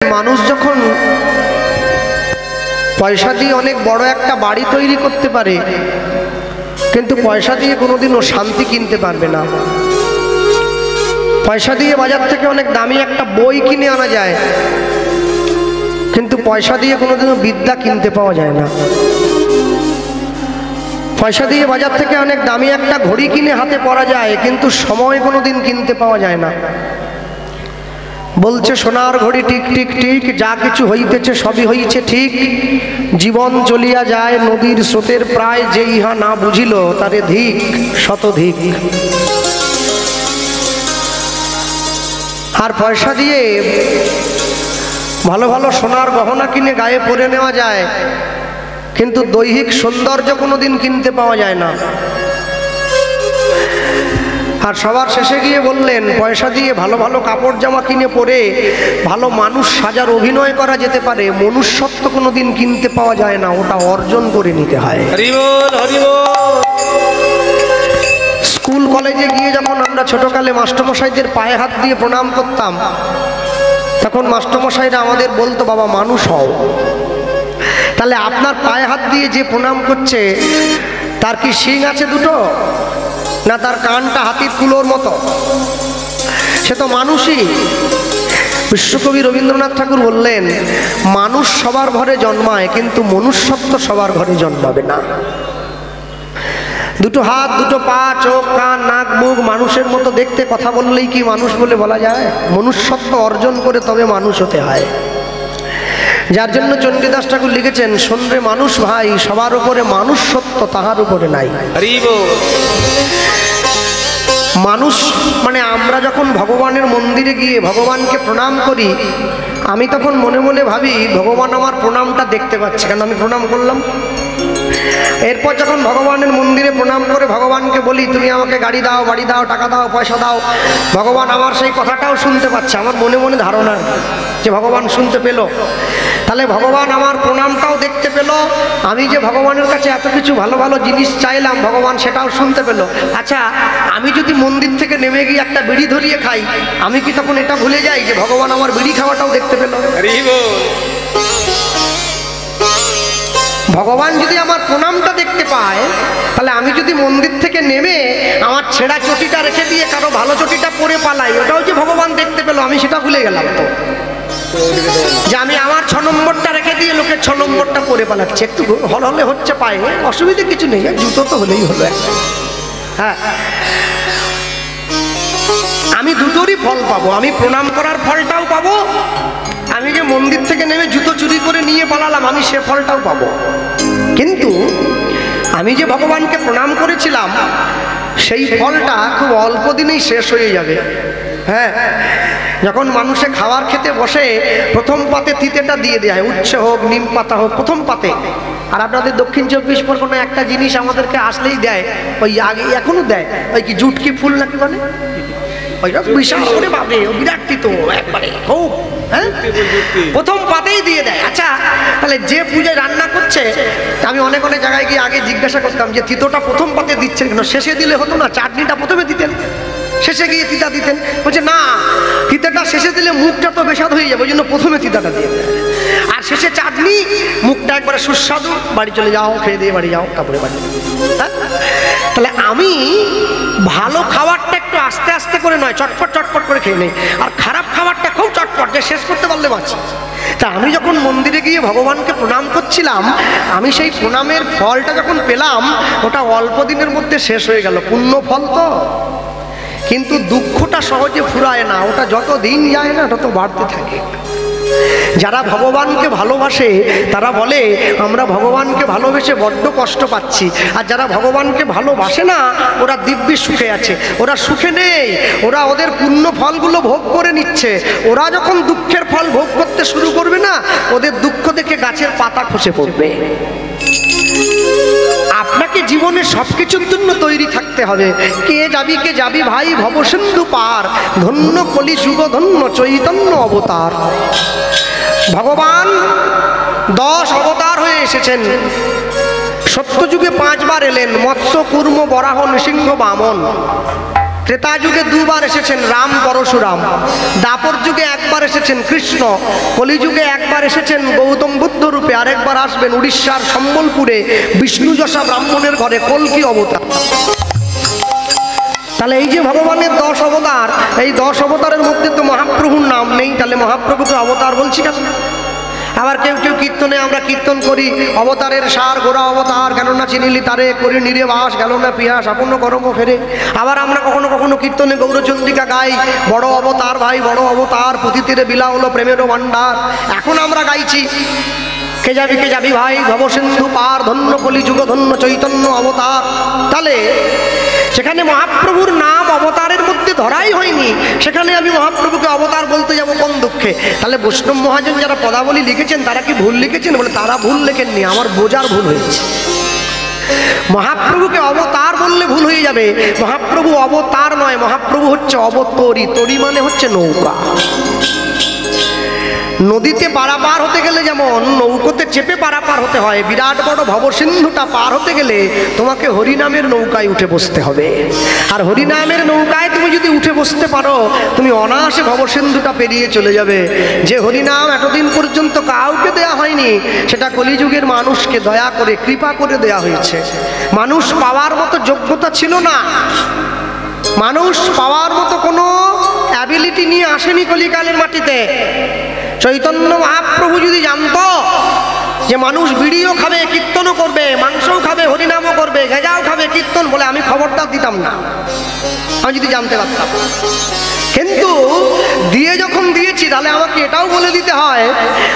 মানুষ যখন পয়সা দিয়ে অনেক বড় একটা বাড়ি তৈরি করতে পারে, কিন্তু পয়সা দিয়ে কোনোদিনও শান্তি কিনতে পারবে না। পয়সা দিয়ে বাজার থেকে অনেক দামি একটা বই কিনে আনা যায়, কিন্তু পয়সা দিয়ে কোনোদিনও বিদ্যা কিনতে পাওয়া যায় না। পয়সা দিয়ে বাজার থেকে অনেক দামি একটা ঘড়ি কিনে হাতে পরা যায়, কিন্তু সময় কোনোদিন কিনতে পাওয়া যায় না। বলছে সোনার ঘড়ি টিক টিক টিক, যা কিছু হইতেছে সবই হইছে ঠিক। জীবন চলিয়া যায় নদীর স্রোতের প্রায়, যে ইহা না বুঝিল তারে ধিক শতধিক। আর পয়সা দিয়ে ভালো ভালো সোনার গহনা কিনে গায়ে পরে নেওয়া যায়, কিন্তু দৈহিক সৌন্দর্য কোনোদিন কিনতে পাওয়া যায় না। আর সবার শেষে গিয়ে বললেন, পয়সা দিয়ে ভালো ভালো কাপড় জামা কিনে পরে ভালো মানুষ সাজার অভিনয় করা যেতে পারে, মনুষ্যত্ব কোনোদিন কিনতে পাওয়া যায় না, ওটা অর্জন করে নিতে হয়। হরি বল, হরি বল। স্কুল কলেজে গিয়ে যখন আমরা ছোটকালে মাস্টারমশাইদের পায়ে হাত দিয়ে প্রণাম করতাম, তখন মাস্টারমশাইরা আমাদের বলতো, বাবা মানুষ হও। তাহলে আপনার পায়ে হাত দিয়ে যে প্রণাম করছে, তার কি শিং আছে দুটো, না তার কানটা হাতির কুলোর মতো? সে তো মানুষই। বিশ্বকবি রবীন্দ্রনাথ ঠাকুর বললেন, মানুষ সবার ঘরে জন্মায়, কিন্তু মনুষ্যত্ব সবার ঘরে জন্মাবে না। দুটো হাত, দুটো পা, চোখ, কান, নাক, মুখ মানুষের মতো দেখতে, কথা বললেই কি মানুষ বলে বলা যায়? মনুষ্যত্ব অর্জন করে তবে মানুষ হতে হয়। যার জন্য চণ্ডীদাস ঠাকুর লিখেছেন, শোনরে মানুষ ভাই, সবার উপরে মানুষ সত্য, তাহার উপরে নাই। মানুষ মানে আমরা যখন ভগবানের মন্দিরে গিয়ে ভগবানকে প্রণাম করি, আমি তখন মনে মনে ভাবি, ভগবান আমার প্রণামটা দেখতে পাচ্ছে, কেন আমি প্রণাম করলাম। এরপর যখন ভগবানের মন্দিরে প্রণাম করে ভগবানকে বলি, তুমি আমাকে গাড়ি দাও, বাড়ি দাও, টাকা দাও, পয়সা দাও, ভগবান আমার সেই কথাটাও শুনতে পাচ্ছে। আমার মনে মনে ধারণা যে ভগবান শুনতে পেল, তাহলে ভগবান আমার প্রণামটাও দেখতে পেল। আমি যে ভগবানের কাছে এত কিছু ভালো ভালো জিনিস চাইলাম, ভগবান সেটাও শুনতে পেল। আচ্ছা, আমি যদি মন্দির থেকে নেমে গিয়ে একটা বিড়ি ধরিয়ে খাই, আমি কি তখন এটা ভুলে যাই যে ভগবান আমার বিড়ি খাওয়াটাও দেখতে পেল? ভগবান যদি আমার প্রণামটা দেখতে পায়, তাহলে আমি যদি মন্দির থেকে নেমে আমার ছেঁড়া চটিটা রেখে দিয়ে কারো ভালো চটিটা পরে পালাই, ওটাও যে ভগবান দেখতে পেল, আমি সেটা ভুলে গেলাম। তো যে আমি আমার 6 নম্বরটা রেখে দিয়ে লোকের 6 নম্বরটা পরে পালাচ্ছি, একটু হল হলে হচ্ছে পায়ে, অসুবিধা কিছু নেই, জুতো তো হলেই হলো একটা। হ্যাঁ, আমি দুটোরই ফল পাবো, আমি প্রণাম করার ফলটাও পাবো, আমি যে মন্দির থেকে নেমে জুতো চুরি করে নিয়ে পালালাম, আমি সে ফলটাও পাবো। কিন্তু আমি যে ভগবানকে প্রণাম করেছিলাম, সেই ফলটা খুব অল্প দিনেই শেষ হয়ে যাবে। হ্যাঁ, যখন মানুষে খাবার খেতে বসে, প্রথম পাতে তিতেটা দিয়ে দেয়, উচ্ছে হোক, নিম পাতা হোক, প্রথম পাতে। আর আপনাদের দক্ষিণ 24 পরগনায় একটা জিনিস আমাদেরকে আসলেই দেয়, ওই আগে এখনো দেয়, ওই কি জুটকি ফুল নাকি বলে, ওইটা বিশাল করে পাবে, ও বিরাট তিতো একবারে খুব। হ্যাঁ, প্রথম পাতেই দিয়ে দেয়। আচ্ছা, তাহলে যে পূজায় রান্না করছে, আমি অনেক অনেক জায়গায় গিয়ে আগে জিজ্ঞাসা করতাম যে তিতোটা প্রথম পাতে দিচ্ছেন কেন, শেষে দিলে হতো না? চাটনিটা প্রথমে দিতেন, শেষে গিয়ে তিতা দিতেন। বলছে না, তিতাটা শেষে দিলে মুখটা তো বেসাদ হয়ে যাবে, ওই জন্য প্রথমে তিতাটা দিয়ে দেয়, আর শেষে চাটনি, মুখটা একবারে সুস্বাদু, বাড়ি চলে যাও, খেয়ে দিয়ে বাড়ি যাও, তারপরে বাড়ি। হ্যাঁ, তাহলে আমি ভালো খাবারটা একটু আস্তে আস্তে করে নয়, চটপট চটপট করে খেয়ে নেই, আর খারাপ খাবারটা খুব চটপট, যে শেষ করতে পারলে বাঁচি। তা আমি যখন মন্দিরে গিয়ে ভগবানকে প্রণাম করছিলাম, আমি সেই প্রণামের ফলটা যখন পেলাম, ওটা অল্প দিনের মধ্যে শেষ হয়ে গেল, পুণ্য ফল তো। কিন্তু দুঃখটা সহজে ফুরায় না, ওটা যত দিন যায় না তত বাড়তে থাকে। যারা ভগবানকে ভালোবাসে তারা বলে, আমরা ভগবানকে ভালোবেসে বড্ড কষ্ট পাচ্ছি। আর যারা ভগবানকে ভালোবাসে না, ওরা দিব্যি সুখে আছে। ওরা সুখে নেই, ওরা ওদের পুণ্য ফলগুলো ভোগ করে নিচ্ছে। ওরা যখন দুঃখের ফল ভোগ করতে শুরু করবে না, ওদের দুঃখ দেখে গাছের পাতা খসে পড়বে। আপনাকে জীবনে সবকিছুর জন্য তৈরি থাকতে হবে। কে যাবি ভাই ভবসিন্ধু পার, ধন্য কলি যুগ, ধন্য চৈতন্য অবতার। ভগবান 10 অবতার হয়ে এসেছেন। সত্যযুগে 5 বার এলেন, মৎস্য, কুর্ম, বরাহ, নৃসিংহ, বামন। ত্রেতা যুগে দুবার এসেছেন রাম পরশুরাম, দাপর যুগে একবার এসেছেন কৃষ্ণ, কলিযুগে একবার এসেছেন গৌতম বুদ্ধ রূপে, আরেকবার আসবেন উড়িষ্যার সম্বলপুরে বিষ্ণুযশা ব্রাহ্মণের ঘরে কল্কি অবতার। তাহলে এই যে ভগবানের 10 অবতার, এই 10 অবতারের মধ্যে তো মহাপ্রভুর নাম নেই, তাহলে মহাপ্রভুকে অবতার বলছি কেন? আবার কেউ কেউ কীর্তনে আমরা কীর্তন করি অবতারের সার গোড়া অবতার, কেননা চিনিলি তারে করি নিরে বাস, গেল না পিয়াস আপন্ন কর্ম ফেরে। আবার আমরা কখনো কখনো কীর্তনে গৌরচন্দ্রিকা গাই, বড় অবতার ভাই বড় অবতার, পুঁথিতীরে বিলা হলো প্রেমেরও ভাণ্ডার। এখন আমরা গাইছি কে যাবি ভাই ভবসিন্ধু পার, ধন্য কলিযুগ ধন্য চৈতন্য অবতার। তাহলে সেখানে মহাপ্রভুর নাম অবতারের মধ্যে ধরাই হয়নি, সেখানে আমি মহাপ্রভুকে অবতার বলতে যাব কোন দুঃখে? তাহলে বৈষ্ণব মহাজন যারা পদাবলী লিখেছেন তারা কি ভুল লিখেছেন? বলে তারা ভুল লেখেননি, আমার বোঝার ভুল হয়েছে। মহাপ্রভুকে অবতার বললে ভুল হয়ে যাবে। মহাপ্রভু অবতার নয়, মহাপ্রভু হচ্ছে অবতরী। তরী মানে হচ্ছে নৌকা। নদীতে পারাপার হতে গেলে যেমন নৌকোতে চেপে পারাপার হতে হয়, বিরাট বড় ভবসিন্ধুটা পার হতে গেলে তোমাকে হরিনামের নৌকায় উঠে বসতে হবে। আর হরিনামের নৌকায় তুমি যদি উঠে বসতে পারো, তুমি অনায়াসে ভবসিন্ধুটা পেরিয়ে চলে যাবে। যে হরিনাম এতদিন পর্যন্ত কাউকে দেয়া হয়নি, সেটা কলিযুগের মানুষকে দয়া করে কৃপা করে দেয়া হয়েছে। মানুষ পাওয়ার মতো যোগ্যতা ছিল না, মানুষ পাওয়ার মতো কোনো অ্যাবিলিটি নিয়ে আসেনি কলিকালের মাটিতে। চৈতন্য মহাপ্রভু যদি জানতো যে মানুষ বিড়িও খাবে কীর্তনও করবে, মাংসও খাবে হরিনামও করবে, গেজাও খাবে কীর্তন, বলে আমি খবরটা দিতাম না, আমি যদি জানতে পারতাম। কিন্তু দিয়ে যখন দিয়েছি, তাহলে আমাকে এটাও বলে দিতে হয়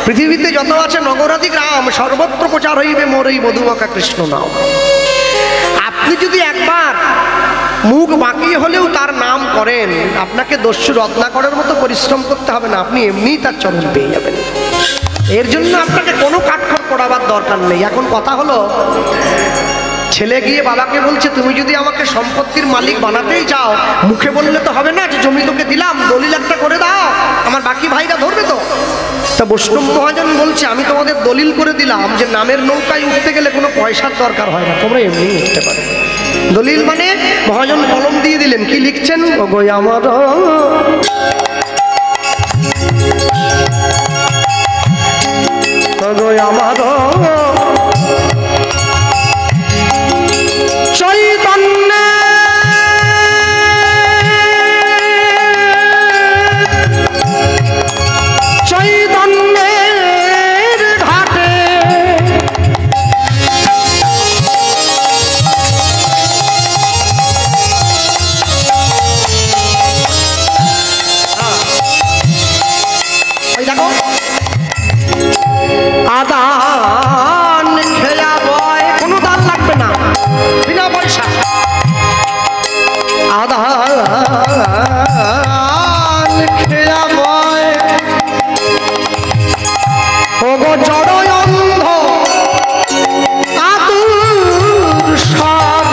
পৃথিবীতে যত আছে নগরাদি গ্রাম, সর্বত্র প্রচার হইবে মোর এই মধুমাখা কৃষ্ণ নাম। আপনি যদি একবার মুখ বাঁকিয়ে হলেও তার নাম করেন, আপনাকে দস্যু রত্নাকরের মতো পরিশ্রম করতে হবে না, আপনি এমনিই তার চরণ পেয়ে যাবেন। এর জন্য আপনাকে কোনো কাঠখড় পড়াবার দরকার নেই। এখন কথা হলো, ছেলে গিয়ে বাবাকে বলছে তুমি যদি আমাকে সম্পত্তির মালিক বানাতেই চাও, মুখে বললে তো হবে না যে জমি তোকে দিলাম, দলিল একটা করে দাও, আমার বাকি ভাইরা ধরবে তো। তা বৈষ্ণব মহাজন বলছে আমি তোমাদের দলিল করে দিলাম যে নামের নৌকায় উঠতে গেলে কোনো পয়সার দরকার হয় না, তোমরা এমনি উঠতে পারো। দলিল মানে মহাজন কলম দিয়ে দিলেন, কি লিখছেন? ওগো আমার ওগো আমার চৈতন্য চৈতন্যের ঘাটে দেখো আদান খেয়া বয়, কোনো দান লাগবে না, বিনা পয়সা। আদান খেয়া বয় ওগো জড় অন্ধ আতুর সব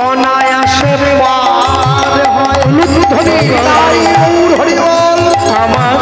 অনায়াসে পার হয়। ধরি তাই গৌর হরি বল আমার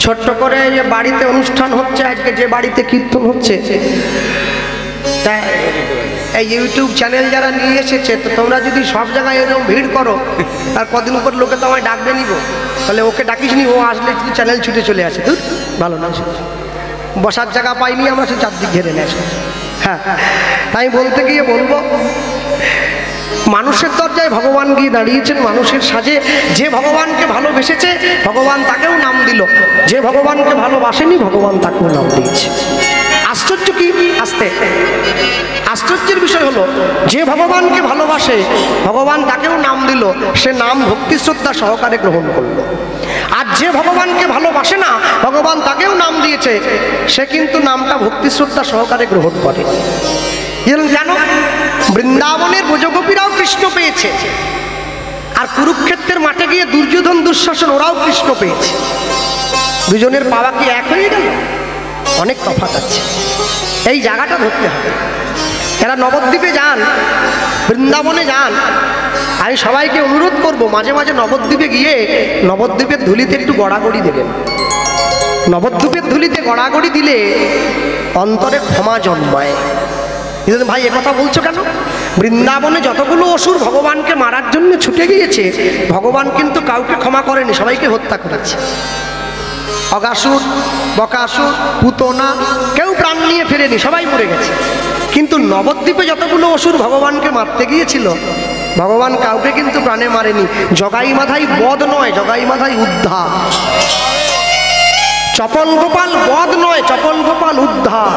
ছোট্ট করে যে বাড়িতে অনুষ্ঠান হচ্ছে, আজকে যে বাড়িতে কীর্তন হচ্ছে, তা এই ইউটিউব চ্যানেল যারা নিয়ে এসেছে, তো তোমরা যদি সব জায়গায় এরকম ভিড় করো, আর কদিন উপর লোকে তো আমায় ডাকবে নিব, তাহলে ওকে ডাকিস নি, ও আসলে শুধু চ্যানেল ছুটে চলে আসে। তো ভালো না, বসার জায়গা পাইনি আমরা, সে চারদিক ঘেরে নেয়। হ্যাঁ, তাই বলতে গিয়ে বলবো, মানুষের দরজায় ভগবান গিয়ে দাঁড়িয়েছেন, মানুষের সাজে। যে ভগবানকে ভালোবেসেছে ভগবান তাকেও নাম দিল, যে ভগবানকে ভালোবাসেনি ভগবান তাকেও নাম দিয়েছে। আশ্চর্য কি? আশ্চর্যের বিষয় হলো, যে ভগবানকে ভালোবাসে ভগবান তাকেও নাম দিল, সে নাম ভক্তি শ্রদ্ধা সহকারে গ্রহণ করলো। আর যে ভগবানকে ভালোবাসে না ভগবান তাকেও নাম দিয়েছে, সে কিন্তু নামটা ভক্তি শ্রদ্ধা সহকারে গ্রহণ করে। জানো, বৃন্দাবনের ব্রজগোপীরাও কৃষ্ণ পেয়েছে, আর কুরুক্ষেত্রের মাঠে গিয়ে দুর্যোধন দুঃশাসন ওরাও কৃষ্ণ পেয়েছে। দুজনের পাওয়া কি এক হয়ে গেল? অনেক তফাৎ আছে, এই জায়গাটা ধরতে হবে। এরা নবদ্বীপে যান, বৃন্দাবনে যান, আমি সবাইকে অনুরোধ করব, মাঝে মাঝে নবদ্বীপে গিয়ে নবদ্বীপের ধুলিতে একটু গড়াগড়ি দেবেন। নবদ্বীপের ধুলিতে গড়াগড়ি দিলে অন্তরে ক্ষমা জন্মায়। ভাই একথা বলছো কেন? বৃন্দাবনে যতগুলো অসুর ভগবানকে মারার জন্য ছুটে গিয়েছে, ভগবান কিন্তু কাউকে ক্ষমা করেনি, সবাইকে হত্যা করেছে। অগাসুর, বকাসুর, পুতনা, কেউ প্রাণ নিয়ে ফেরেনি, সবাই মরে গেছে। কিন্তু নবদ্বীপে যতগুলো অসুর ভগবানকে মারতে গিয়েছিল, ভগবান কাউকে কিন্তু প্রাণে মারেনি। জগাই মাথায় বধ নয়, জগাই মাথায় উদ্ধার। চপল গোপাল বধ নয়, চপল গোপাল উদ্ধার।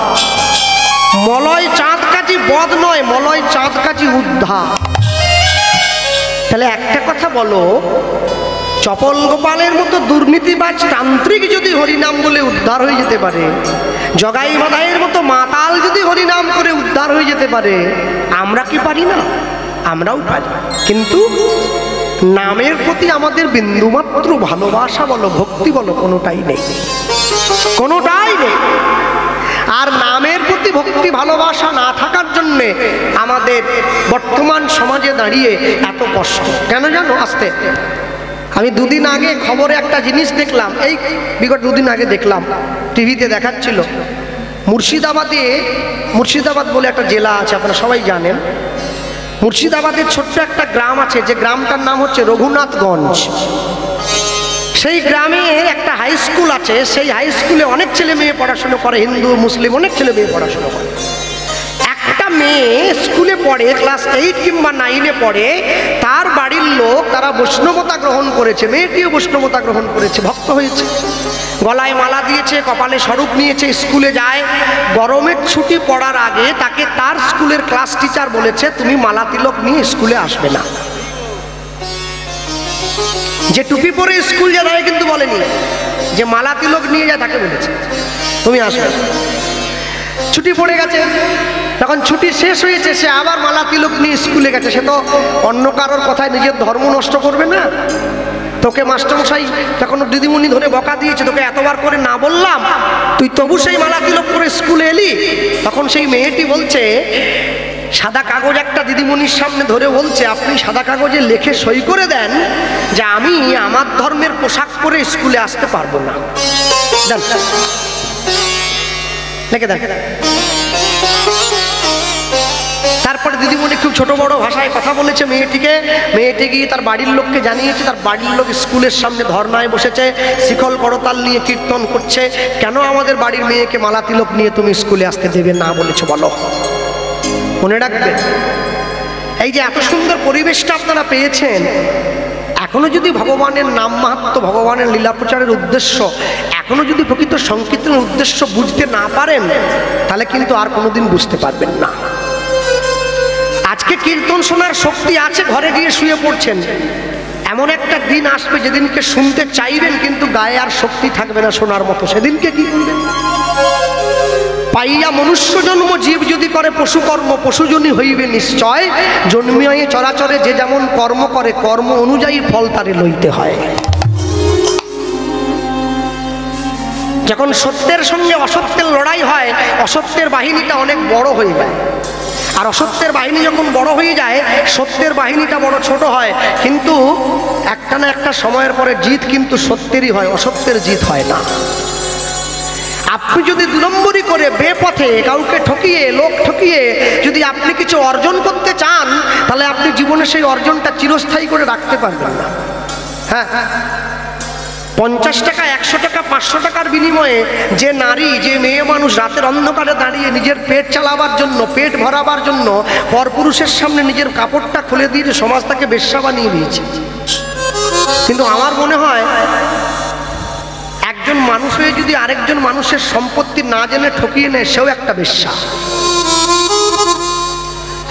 মলয় চাঁদ কাজী বধ নয়, মলয় চাঁদ কাজী উদ্ধার। তাহলে একটা কথা বলো, চপল গোপালের মতো দুর্নীতিবাজ তান্ত্রিক যদি হরিনাম বলে উদ্ধার হয়ে যেতে পারে, জগাই মাথায়ের মতো মাতাল যদি হরিনাম করে উদ্ধার হয়ে যেতে পারে, আমরা কি পারি না? আমরাও পারি। কিন্তু নামের প্রতি আমাদের বিন্দুমাত্র ভালোবাসা বলো, ভক্তি বলো, কোনোটাই নেই, কোনোটাই নেই। আর নামের প্রতি ভক্তি ভালোবাসা না থাকার জন্যে আমাদের বর্তমান সমাজে দাঁড়িয়ে এত কষ্ট কেন জানো? আসতে আমি দুদিন আগে খবরে একটা জিনিস দেখলাম, এই বিগত দুদিন আগে দেখলাম, টিভিতে দেখাচ্ছিল, মুর্শিদাবাদ বলে একটা জেলা আছে, আপনারা সবাই জানেন। মুর্শিদাবাদের ছোট্ট একটা গ্রাম আছে, যে গ্রামটার নাম হচ্ছে রঘুনাথগঞ্জ। সেই গ্রামে একটা হাই স্কুল আছে, সেই হাই স্কুলে অনেক ছেলে মেয়ে পড়াশুনো করে, হিন্দু মুসলিম অনেক ছেলে মেয়ে পড়াশুনো করে। একটা মেয়ে স্কুলে পড়ে, ক্লাস 8 কিংবা 9-এ পড়ে, তার বাড়ির লোক তারা বৈষ্ণবতা গ্রহণ করেছে, মেয়েটিও বৈষ্ণবতা গ্রহণ করেছে, ভক্ত হয়েছে, গলায় মালা দিয়েছে, কপালে স্বরূপ নিয়েছে, স্কুলে যায়। গরমের ছুটি পড়ার আগে তাকে তার স্কুলের ক্লাস টিচার বলেছে, তুমি মালা তিলক নিয়ে স্কুলে আসবে না। যে টুপি পরে স্কুল যায় তাকে কিন্তু বলেনি, যে মালা তিলক নিয়ে যায় তাকে বলেছে তুমি আসবে। ছুটি পড়ে গেছে, তখন ছুটি শেষ হয়েছে, সে আবার মালা তিলক নিয়ে স্কুলে গেছে। সে তো অন্য কারোর কথায় নিজের ধর্ম নষ্ট করবে না। তোকে মাস্টারমশাই তখন দিদিমণি ধরে বকা দিয়েছে, তোকে এতবার করে না বললাম, তুই তবু সেই মালা তিলক করে স্কুলে এলি। তখন সেই মেয়েটি বলছে, সাদা কাগজ একটা দিদিমণির সামনে ধরে বলছে, আপনি সাদা কাগজে লিখে সই করে দেন যে আমি আমার ধর্মের পোশাক পরে স্কুলে আসতে পারবো না। লিখে দেন। তারপরে দিদিমণি খুব ছোট বড় ভাষায় কথা বলেছে মেয়েটিকে। মেয়েটি গিয়ে তার বাড়ির লোককে জানিয়েছে, তার বাড়ির লোক স্কুলের সামনে ধর্নায় বসেছে, শিকল করতাল নিয়ে কীর্তন করছে, কেন আমাদের বাড়ির মেয়েকে মালা তিলক নিয়ে তুমি স্কুলে আসতে দেবে না বলেছো বলো। মনে রাখবেন, এই যে এত সুন্দর পরিবেশটা আপনারা পেয়েছেন, এখনো যদি ভগবানের নাম মাহাত্ম্য, ভগবানের লীলা প্রচারের উদ্দেশ্য, এখনো যদি প্রকৃত সংকীর্তনের উদ্দেশ্য বুঝতে না পারেন, তাহলে কিন্তু আর কোনোদিন বুঝতে পারবেন না। আজকে কীর্তন শোনার শক্তি আছে, ঘরে গিয়ে শুয়ে পড়ছেন, এমন একটা দিন আসবে যেদিনকে শুনতে চাইবেন কিন্তু গায়ে আর শক্তি থাকবে না শোনার মতো। সেদিনকে কি করবেন? পাইয়া মনুষ্য জন্ম জীব যদি করে পশুকর্ম, পশুজনী হইবে নিশ্চয়। জন্মিয়ে চরাচরে যে যেমন কর্ম করে, কর্ম অনুযায়ী ফল তারে লইতে হয়। যখন সত্যের সঙ্গে অসত্যের লড়াই হয়, অসত্যের বাহিনীটা অনেক বড় হয়ে যায়। আর অসত্যের বাহিনী যখন বড় হয়ে যায়, সত্যের বাহিনীটা বড় ছোট হয়, কিন্তু একটা না একটা সময়ের পরে জিত কিন্তু সত্যেরই হয়, অসত্যের জিত হয় না। আপনি যদি 2 নম্বরই করে বেপথে কাউকে ঠকিয়ে, লোক ঠকিয়ে যদি আপনি কিছু অর্জন করতে চান, তাহলে আপনি জীবনে সেই অর্জনটা চিরস্থায়ী করে রাখতে পারবেন না। হ্যাঁ, 50 টাকা, 100 টাকা, 500 টাকার বিনিময়ে যে নারী, যে মেয়ে মানুষ রাতের অন্ধকারে দাঁড়িয়ে নিজের পেট চালাবার জন্য, পেট ভরাবার জন্য পরপুরুষের সামনে নিজের কাপড়টা খুলে দিয়ে সমাজ তাকে বেশ্যা বানিয়ে দিয়েছে। কিন্তু আমার মনে হয় একজন মানুষ হয়ে যদি আরেকজন মানুষের সম্পত্তি না জেনে ঠকিয়ে নেয়, সেও একটা বেশ্যা।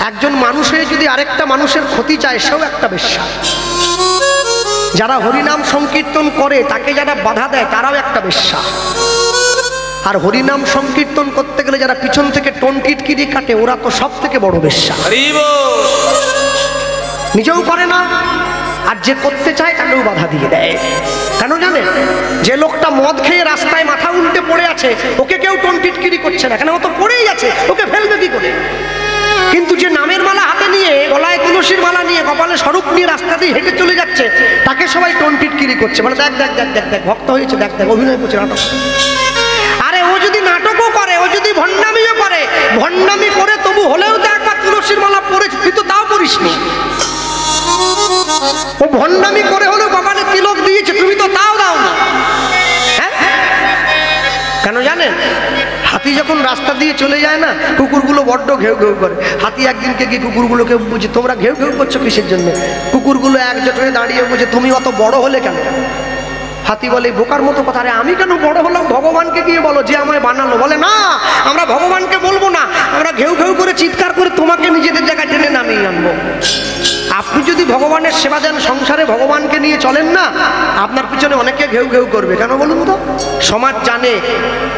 একজন মানুষ হয়ে যদি আরেকটা মানুষের ক্ষতি চায়, সেও একটা বেশ্যা। যারা হরিনাম সংকীর্তন করে তাকে যারা বাধা দেয়, তারাও একটা বেশ্যা। আর হরিনাম সংকীর্তন করতে গেলে যারা পিছন থেকে টোন টিটকিরি কাটে, ওরা তো সব থেকে বড় বেশ্যা। নিজেও করে না, আর যে করতে চায় তাকেও বাধা দিয়ে দেয়। কেন জানেন? যে লোকটা মদ খেয়ে রাস্তায় মাথা উল্টে পড়ে আছে, ওকে কেউ টোন টিটকিরি করছে না, কেন? ও তো পড়েই আছে, ওকে ফেলবে কি করে? কিন্তু যে নামের মালা হাতে নিয়ে, গলায় তুলসীর মালা নিয়ে, কপালে স্বরূপ নিয়ে রাস্তা দিয়ে হেঁটে চলে যাচ্ছে, তাকে সবাই টোন টিটকিরি করছে, মানে দেখ দেখ দেখ দেখ দেখ ভক্ত হয়েছে, দেখ দেখ অভিনয় করছে, নাটক। আরে ও যদি নাটকও করে, ও যদি ভণ্ডামিও করে, ভণ্ডামি করে তবু হলেও তো একবার তুলসীর মালা পড়েছে, তুই তো তাও পড়িস নি। ও ভণ্ডামি করে হলেও কপালে তিলক দিয়েছে, তুমি তো তাও দাও না। হ্যাঁ, কেন জানেন? হাতি যখন রাস্তা দিয়ে চলে যায় না, কুকুরগুলো বড্ড ঘেউ ঘেউ করে। হাতি একদিনকে গিয়ে কুকুরগুলোকে বুঝে, তোমরা ঘেউ ঘেউ করছো কিসের জন্য? কুকুরগুলো একজোট হয়ে দাঁড়িয়ে বুঝে, তুমি অত বড় হলে কেন? হাতি বলে, বোকার মতো কথা, আরে আমি কেন বড় হলাম? ভগবানকে গিয়ে বলো যে আমায় বানালো। বলে, না, আমরা ভগবানকে বলবো না, আমরা ঘেউ ঘেউ করে চিৎকার করে তোমাকে নিজেদের জায়গায় টেনে নামিয়ে আনবো। আপনি যদি ভগবানের সেবা দেন, সংসারে ভগবানকে নিয়ে চলেন না, আপনার পিছনে অনেকে ঘেউ ঘেউ করবে। কেন বলুন তো? সমাজ জানে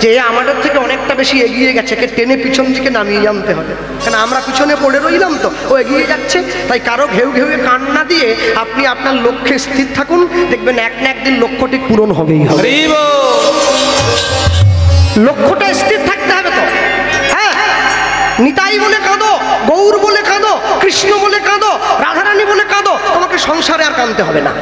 যে আমাদের থেকে অনেকটা বেশি এগিয়ে গেছে, কে টেনে পিছন দিকে নামিয়ে আনতে হবে। কেন? আমরা পিছনে পড়ে রইলাম তো, ও এগিয়ে যাচ্ছে। তাই কারো ঘেউ ঘেউয়ে কান না দিয়ে আপনি আপনার লক্ষ্যে স্থির থাকুন, দেখবেন এক না একদিন লক্ষ্যটি পূরণ হবেই হবে। লক্ষ্যটা স্থির থাকতে হবে তো। হ্যাঁ, নিতাই বলে কাঁদো, গৌর বলে কাঁদো, কৃষ্ণ বলে কাঁদো, রাধারানী বলে কাঁদো, তোমাকে সংসারে আর কাঁদতে হবে না।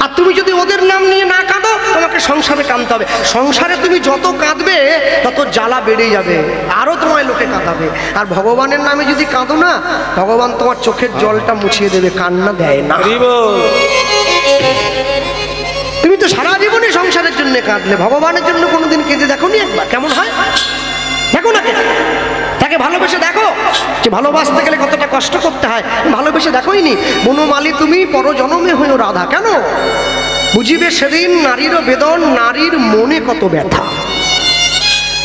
আর তুমি যদি ওদের নাম নিয়ে না কাঁদো, তোমাকে সংসারে কাঁদতে হবে। সংসারে তুমি যত কাঁদবে তত জ্বালা বেড়ে যাবে, আরো তোমায় লোকে কাঁদাবে। আর ভগবানের নামে যদি কাঁদো না, ভগবান তোমার চোখের জলটা মুছিয়ে দেবে, কান্না দেয় না। তুমি তো সারা জীবনই সংসারের জন্য কাঁদলে, ভগবানের জন্য কোনোদিন কেঁদে দেখো নি একবার? কেমন হয় দেখো না, তাকে ভালোবেসে দেখো যে ভালোবাসতে গেলে কতটা কষ্ট করতে হয়, ভালোবেসে দেখোই নি। বনমালী তুমি পরজনমে হইও রাধা, কেন? বুঝিবে সেদিন নারীরও বেদন, নারীর মনে কত ব্যথা।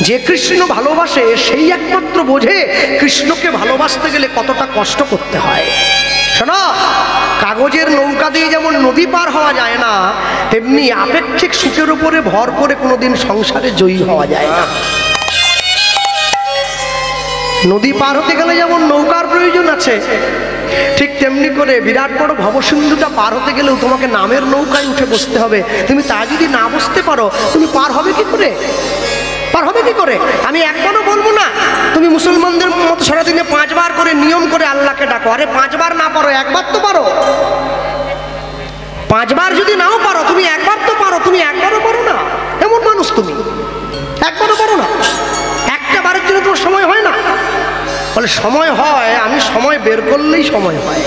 যে কৃষ্ণ ভালোবাসে সেই একমাত্র বোঝে কৃষ্ণকে ভালোবাসতে গেলে কতটা কষ্ট করতে হয়। শোনো, কাগজের নৌকা দিয়ে যেমন নদী পার হওয়া যায় না, তেমনি আপেক্ষিক সুখের উপরে ভর করে কোনোদিন সংসারে জয়ী হওয়া যায় না। নদী পার হতে গেলে যেমন নৌকার প্রয়োজন আছে, ঠিক তেমনি করে বিরাট বড় ভবসিন্ধুটা পার হতে গেলেও তোমাকে নামের নৌকায় উঠে বসতে হবে। তুমি তা যদি না বসতে পারো, তুমি পার হবে কি করে? পার হবে কি করে? আমি একবারও বলবো না তুমি মুসলমানদের মতো সারাদিনে 5 বার করে নিয়ম করে আল্লাহকে ডাকো। আরে 5 বার না পারো, একবার তো পারো। 5 বার যদি নাও পারো, তুমি একবার তো পারো। তুমি একবারও পারো না, এমন মানুষ তুমি, একবারও পারো না। একটা বারের জন্য তোমার সময় হয় না? বলে সময় হয়, আমি সময় বের করলেই সময় হয়।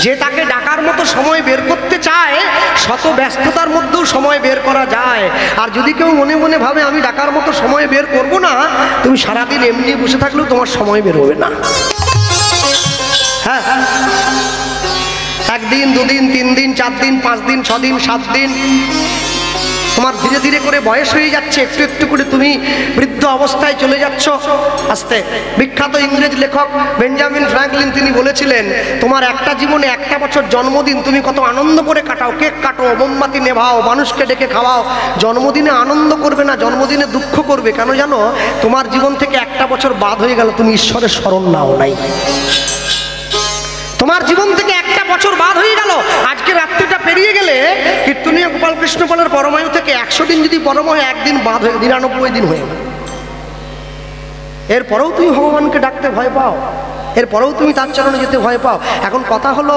যে তাকে ডাকার মতো সময় বের করতে চায়, শত ব্যস্ততার মধ্যেও সময় বের করা যায়। আর যদি কেউ মনে মনে ভাবে আমি ডাকার মতো সময় বের করব না, তুমি সারাদিন এমনি বসে থাকলেও তোমার সময় বের হবে না। হ্যাঁ, 1 দিন 2 দিন 3 দিন 4 দিন 5 দিন 6 দিন 7 দিন তোমার ধীরে ধীরে করে বয়স হয়ে যাচ্ছে, একটু একটু করে তুমি বৃদ্ধ অবস্থায় চলে যাচ্ছ আস্তে। বিখ্যাত ইংরেজ লেখক বেঞ্জামিন ফ্র্যাঙ্কলিন তিনি বলেছিলেন, তোমার একটা জীবনে 1টা বছর জন্মদিন তুমি কত আনন্দ করে কাটাও, কেক কাটো, মোমবাতি নেভাও, মানুষকে ডেকে খাওয়াও। জন্মদিনে আনন্দ করবে না, জন্মদিনে দুঃখ করবে। কেন জানো? তোমার জীবন থেকে 1টা বছর বাদ হয়ে গেল, তুমি ঈশ্বরের স্মরণ নাও নাই। তোমার জীবন থেকে 1টা বছর বাদ হয়ে গেল। আজকে রাত্রিটা পেরিয়ে গেলে কীর্তনীয় গোপাল কৃষ্ণ পালের পরমায়ু থেকে 100 দিন যদি পরম হয়, 1 দিন বাদ হয়ে 99 দিন হয়ে গেল। এরপরেও তুমি ভগবানকে ডাকতে ভয় পাও, এরপরেও তুমি তার চরণে যেতে ভয় পাও। এখন কথা হলো,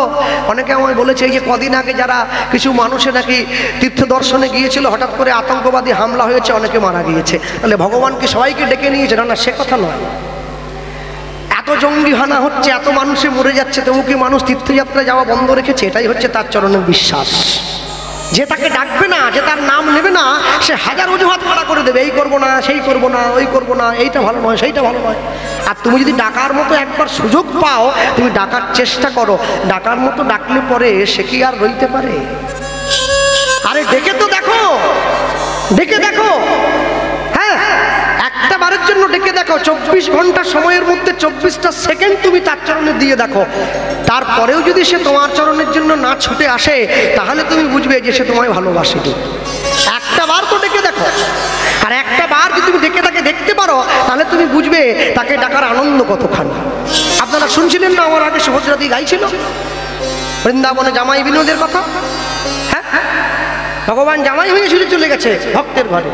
অনেকে আমায় বলেছে এই যে কদিন আগে যারা কিছু মানুষে নাকি তীর্থ দর্শনে গিয়েছিল, হঠাৎ করে আতঙ্কবাদী হামলা হয়েছে, অনেকে মারা গিয়েছে, তাহলে ভগবানকে সবাইকে ডেকে নিয়েছে? না, সে কথা নয়। এত জঙ্গি হানা হচ্ছে, এত মানুষে মরে যাচ্ছে, তবু কি মানুষ তীর্থযাত্রায় যাওয়া বন্ধ রেখেছে? এটাই হচ্ছে তার চরণের বিশ্বাস। যে তাকে ডাকবে না, যে তার নাম নেবে না, সে হাজার অজুহাত খাড়া করে দেবে, এই করবো না, সেই করবো না, ওই করবো না, এইটা ভালো নয়, সেইটা ভালো নয়। আর তুমি যদি ডাকার মতো একবার সুযোগ পাও, তুমি ডাকার চেষ্টা করো। ডাকার মতো ডাকলে পরে সে কি আর রইতে পারে? আরে ডেকে তো দেখো, ডেকে দেখো। হ্যাঁ, একটা বারের জন্য ডেকে দেখো। 24 ঘন্টা সময়ের মধ্যে 24টা সেকেন্ড তুমি তার চরণে দিয়ে দেখো। তারপরেও যদি সে তোমার চরণের জন্য না ছুটে আসে, তাহলে তুমি বুঝবে যে সে তোমায় ভালোবাসে। একটা বার তো ডেকে দেখো। আর একটা বার যদি তুমি ডেকে তাকে দেখতে পারো, তাহলে তুমি বুঝবে তাকে ডাকার আনন্দ কতখানি। আপনারা শুনছিলেন না আমার আগে সুভদ্রাদি গাইছিল বৃন্দাবনে জামাই বিনোদের কথা? হ্যাঁ, ভগবান জামাই হয়ে ছুটে চলে গেছে ভক্তের ঘরে।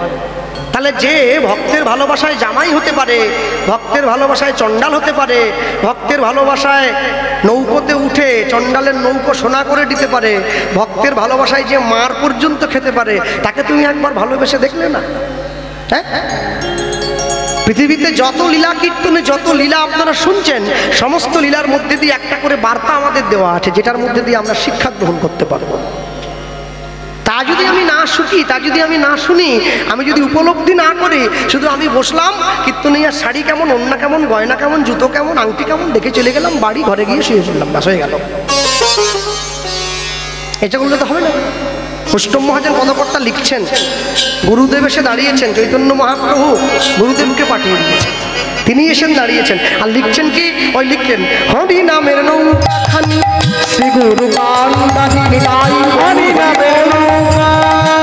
তাহলে যে ভক্তের ভালোবাসায় জামাই হতে পারে, ভক্তের ভালোবাসায় চণ্ডাল হতে পারে, ভক্তের ভালোবাসায় নৌকোতে উঠে চণ্ডালের নৌকো সোনা করে দিতে পারে, ভক্তের ভালোবাসায় যে মার পর্যন্ত খেতে পারে, তাকে তুমি একবার ভালোবেসে দেখলে না? হ্যাঁ, পৃথিবীতে যত লীলা কীর্তনে যত লীলা আপনারা শুনছেন, সমস্ত লীলার মধ্যে দিয়ে একটা করে বার্তা আমাদের দেওয়া আছে, যেটার মধ্যে দিয়ে আমরা শিক্ষা গ্রহণ করতে পারবো। তা যদি আমি না শুকি, তা যদি আমি না শুনি, আমি যদি উপলব্ধি না করি, শুধু আমি বসলাম, কীর্তনিয়ার শাড়ি কেমন, ওড়না কেমন, গয়না কেমন, জুতো কেমন, আংটি কেমন দেখে চলে গেলাম বাড়ি, ঘরে গিয়ে শুয়ে পড়লাম, ব্যাস হয়ে গেল। এটা করলে তো হবে না। অষ্টম মহাজন পদকর্তা লিখছেন, গুরুদেব এসে দাঁড়িয়েছেন, চৈতন্য মহাপ্রভু গুরুদেবকে পাঠিয়ে দিয়েছেন, তিনি এসেন দাঁড়িয়েছেন, আর লিখছেন কি? ওই লিখলেন, হরি নামের নৌকাখানি শ্রী গুরু কান্দাহি লাই, হরি নামের নৌকাখানি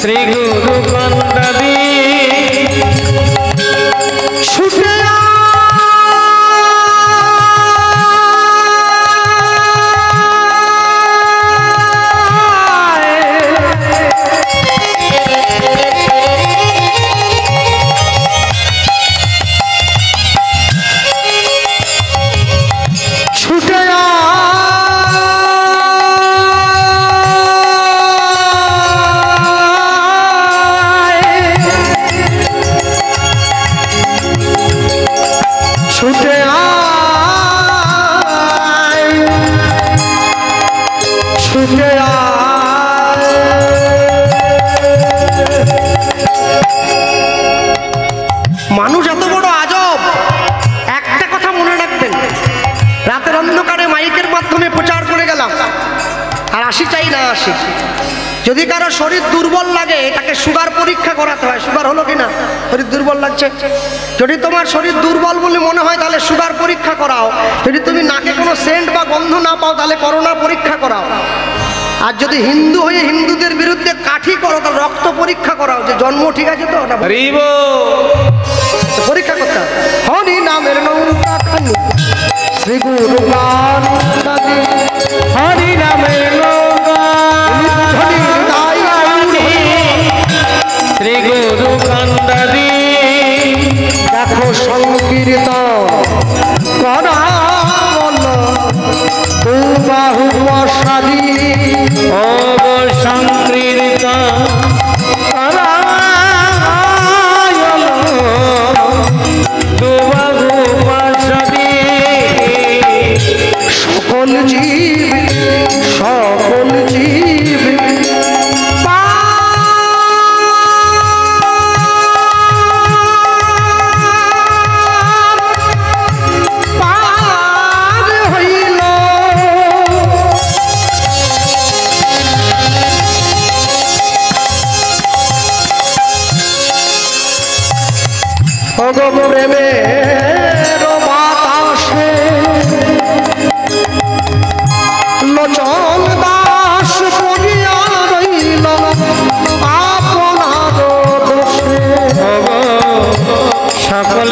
শ্রী গুরু কান্দাহি ছুটে মানুষ এত বড় আজব। একটা কথা মনে রাখবেন, রাতের অন্ধকারে মাইকের মাধ্যমে প্রচার করে গেলাম, আর আসি চাই না আসি। যদি কারো শরীর দুর্বল লাগে, তাকে সুগার পরীক্ষা করাতে হয়। সুগার হলো কিনা? শরীর দুর্বল লাগছে, যদি তোমার শরীর দুর্বল বলে মনে হয়, তাহলে সুগার পরীক্ষা করাও। যদি তুমি নাকে কোনো সেন্ট বা গন্ধ না পাও, তাহলে করোনা পরীক্ষা করাও। আর যদি হিন্দু হয়ে হিন্দুদের বিরুদ্ধে কাঠি করো, তাহলে রক্ত পরীক্ষা করাও, যে জন্ম ঠিক আছে তো, ওটা পরীক্ষা করতে হবে। হরি নামের নৌকাখানি শ্রী গুরু কান্দাহি, হরি নামের শ্রী গুরু কান্দাহি, দেখো সংকীর্তন করা তু বাহু প্রসাদী, ও সংকীর্তন করা তু বাহু প্রসাদী, সকল জীব সকল জীব পার হইল। প্রেমের বাতাসে লোচন দাস পড়িয়া রইল আপনার দোষে, সকল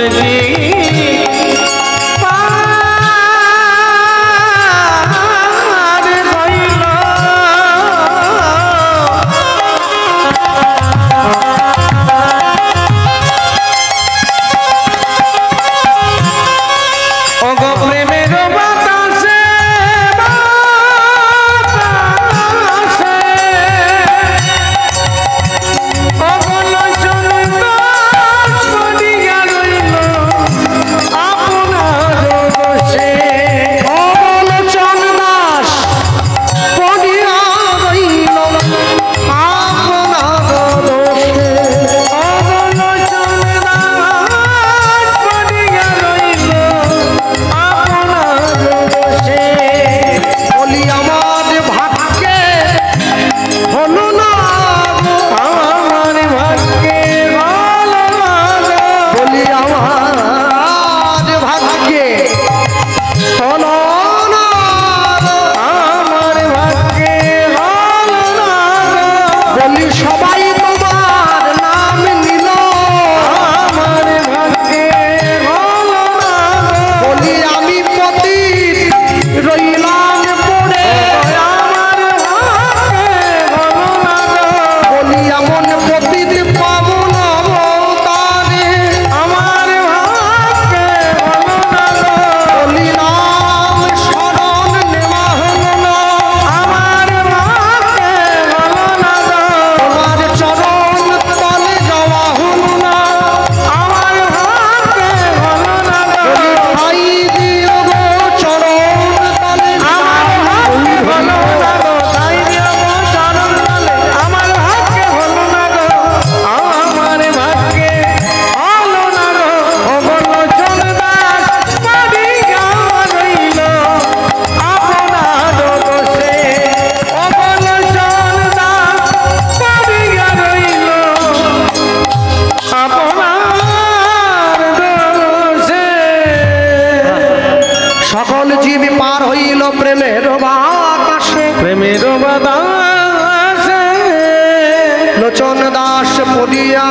পড়িয়া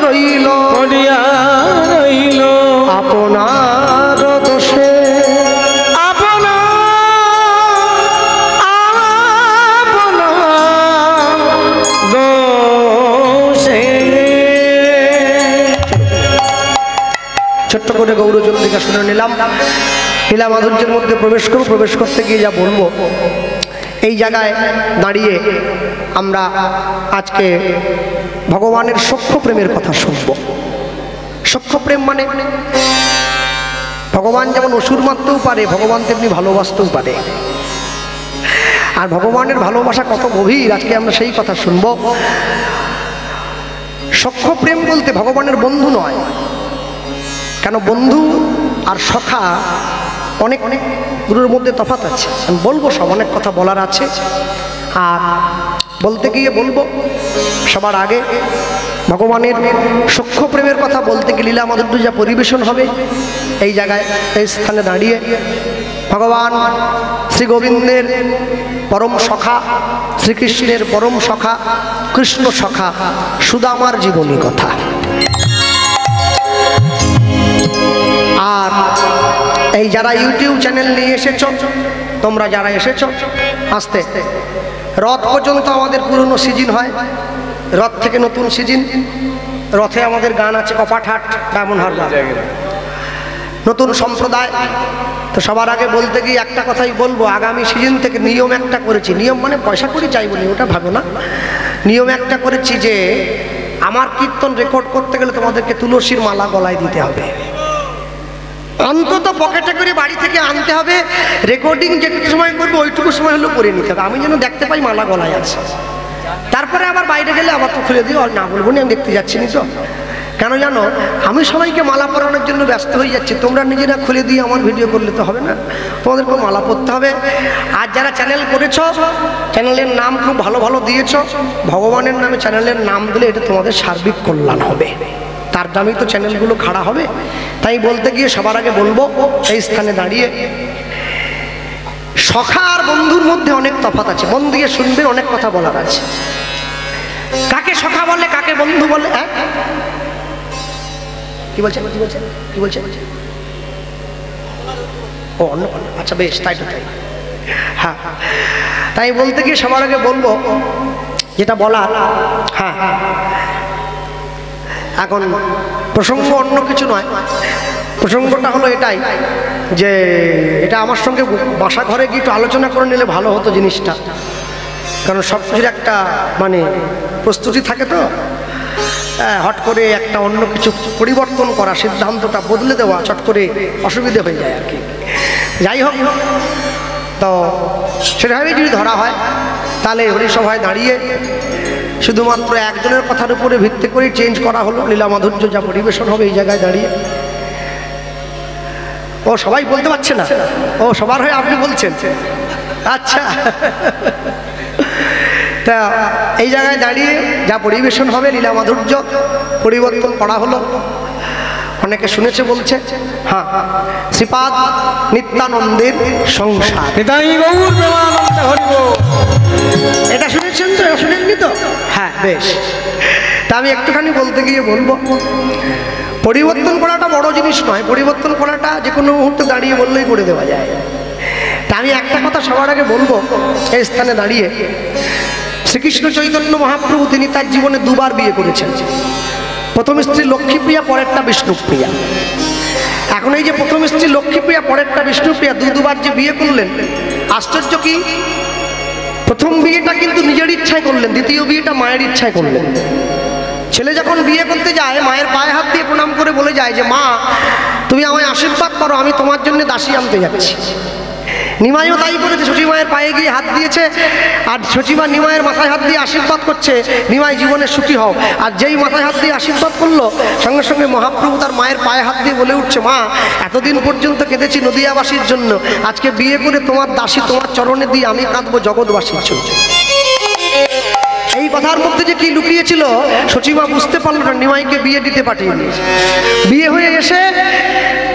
রইল পড়িয়া রইল আপনার দোষে ছোট্ট করে গৌরচন্দ্রিকা শুনে নিলাম। লীলা মাধুর্যের মধ্যে প্রবেশ করব। প্রবেশ করতে গিয়ে যা বলবো, এই জায়গায় দাঁড়িয়ে আমরা আজকে ভগবানের সখ্য প্রেমের কথা শুনব। সখ্য প্রেম মানে ভগবান যেমন অসুর মারতেও পারে, ভগবান তেমনি ভালোবাসতেও পারে। আর ভগবানের ভালোবাসা কত গভীর, আজকে আমরা সেই কথা শুনব। সখ্য প্রেম বলতে ভগবানের বন্ধু নয়, কেন বন্ধু আর সখা অনেক অনেক দূরের মধ্যে তফাৎ আছে। আমি বলবো, সব অনেক কথা বলার আছে। আর বলতে গিয়ে বলবো, সবার আগে ভগবানের সখ্য প্রেমের কথা বলতে গিয়ে লীলা মাধুর্য যা পরিবেশন হবে এই জায়গায়, এই স্থানে দাঁড়িয়ে ভগবান শ্রী গোবিন্দের পরম সখা, শ্রীকৃষ্ণের পরম সখা, কৃষ্ণ সখা সুদামার জীবনী কথা। আর এই যারা ইউটিউব চ্যানেল নিয়ে এসেছ, তোমরা যারা এসেছ, আসতে রথ পর্যন্ত আমাদের পুরনো সিজন হয়, রথ থেকে নতুন সিজন। রথে আমাদের গান আছে, কপাটহাট ডায়মন্ডহাট নতুন সম্প্রদায়। তো সবার আগে বলতে গিয়ে একটা কথাই বলবো, আগামী সিজন থেকে নিয়ম একটা করেছি। নিয়ম মানে পয়সা করি চাইব না, ওটা ভাবো না। নিয়ম একটা করেছি যে আমার কীর্তন রেকর্ড করতে গেলে তোমাদেরকে তুলসীর মালা গলায় দিতে হবে, অন্তত পকেটে করে বাড়ি থেকে আনতে হবে। রেকর্ডিং যেটুকু সময় করবো ওইটুকু সময় হলেও করে নিতে হবে, আমি যেন দেখতে পাই মালা গলায় আছে। তারপরে আবার বাইরে গেলে আবার তো খুলে দিও, না বলবো না আমি দেখতে যাচ্ছি নি তো। কেন জানো, আমি সবাইকে মালা পরানোর জন্য ব্যস্ত হয়ে যাচ্ছি, তোমরা নিজেরা খুলে দিয়ে আমার ভিডিও করলে তো হবে না, তোমাদেরকে মালা পরতে হবে। আর যারা চ্যানেল করেছ, চ্যানেলের নাম খুব ভালো ভালো দিয়েছ, ভগবানের নামে চ্যানেলের নাম দিলে এটা তোমাদের সার্বিক কল্যাণ হবে, তার দামেই তো চ্যানেলগুলো খাড়া হবে। তাই বলতে গিয়ে সবার আগে বলবো, এই স্থানে দাঁড়িয়ে সখা আর বন্ধুর মধ্যে অনেক তফাৎ আছে। মন দিয়ে শুনবেন, অনেক কথা বলার আছে। কাকে সখা বলে, কাকে বন্ধু বলে? কি বলছেন কি বলছেন কি বলছেন? ও অন্য কথা, আচ্ছা বেশ, তাই তো তাই। হ্যাঁ, তাই বলতে গিয়ে সবার আগে বলবো যেটা বলার। হ্যাঁ, এখন প্রসঙ্গ অন্য কিছু নয়, প্রসঙ্গটা হলো এটাই যে এটা আমার সঙ্গে বাসা ঘরে গিয়ে একটু আলোচনা করে নিলে ভালো হতো জিনিসটা, কারণ সব কিছুর একটা মানে প্রস্তুতি থাকে। তো হট করে একটা অন্য কিছু পরিবর্তন করা, সিদ্ধান্তটা বদলে দেওয়া চট করে অসুবিধে হয়ে যায় আর কি। যাই হোক, তো সেভাবেই যদি ধরা হয় তাহলে হরিসভায় দাঁড়িয়ে শুধুমাত্র একজনের কথার উপরে ভিত্তি করে চেঞ্জ করা হলো লীলা মাধুর্য যা পরিবেশন হবে এই জায়গায় দাঁড়িয়ে। ও সবাই বলতে পারছে না, ও সবার হয়ে আপনি বলছেন, আচ্ছা। তা এই জায়গায় দাঁড়িয়ে যা পরিবেশন হবে লীলা মাধুর্য পরিবর্তন করা হলো। অনেকে শুনেছে বলছে, হ্যাঁ, শ্রীপাদ নিত্যানন্দের সংসার, এটা শুনেছেন তো? শুনেননি তো? হ্যাঁ, বেশ। তা আমি একটুখানি বলতে গিয়ে বলবো, পরিবর্তন করাটা বড় জিনিস নয়, পরিবর্তন করাটা যে কোনো মুহূর্তে দাঁড়িয়ে বললেই করে দেওয়া যায়। তা আমি একটা কথা সবার আগে বলবো, এই স্থানে দাঁড়িয়ে শ্রীকৃষ্ণ চৈতন্য মহাপ্রভু তিনি তার জীবনে দুবার বিয়ে করেছেন। প্রথম স্ত্রী লক্ষ্মীপ্রিয়া, পরেরটা বিষ্ণুপ্রিয়া। এখন এই যে প্রথম স্ত্রী লক্ষ্মীপ্রিয়া, পরেরটা বিষ্ণুপ্রিয়া, দুবার যে বিয়ে করলেন, আশ্চর্য কি, প্রথম বিয়েটা কিন্তু নিজের ইচ্ছায় করলেন, দ্বিতীয় বিয়েটা মায়ের ইচ্ছায় করলেন। ছেলে যখন বিয়ে করতে যায় মায়ের পায়ে হাত দিয়ে প্রণাম করে বলে যায় যে মা তুমি আমায় আশীর্বাদ করো, আমি তোমার জন্য দাসী আনতে যাচ্ছি। নিমাইও তাই করেছে, সচিমায়ের পায়ে গিয়ে হাত দিয়েছে, আর সচিমা নিমাইয়ের মাথায় হাত দিয়ে আশীর্বাদ করছে, নিমাই জীবনে সুখী হও। আর যেই মাথায় হাত দিয়ে আশীর্বাদ করলো, সঙ্গে সঙ্গে মহাপ্রভু তার মায়ের পায়ে হাত দিয়ে বলে উঠছে, মা এতদিন পর্যন্ত কেঁদেছি নদিয়াবাসীর জন্য, আজকে বিয়ে করে তোমার দাসী তোমার চরণে দিয়ে আমি কাঁদবো জগৎবাসীর জন্য। এই কথার মধ্যে যে কি লুকিয়েছিল সচিমা বুঝতে পারলো না, নিমাইকে বিয়ে দিতে পাঠিয়ে দিয়েছে। বিয়ে হয়ে এসে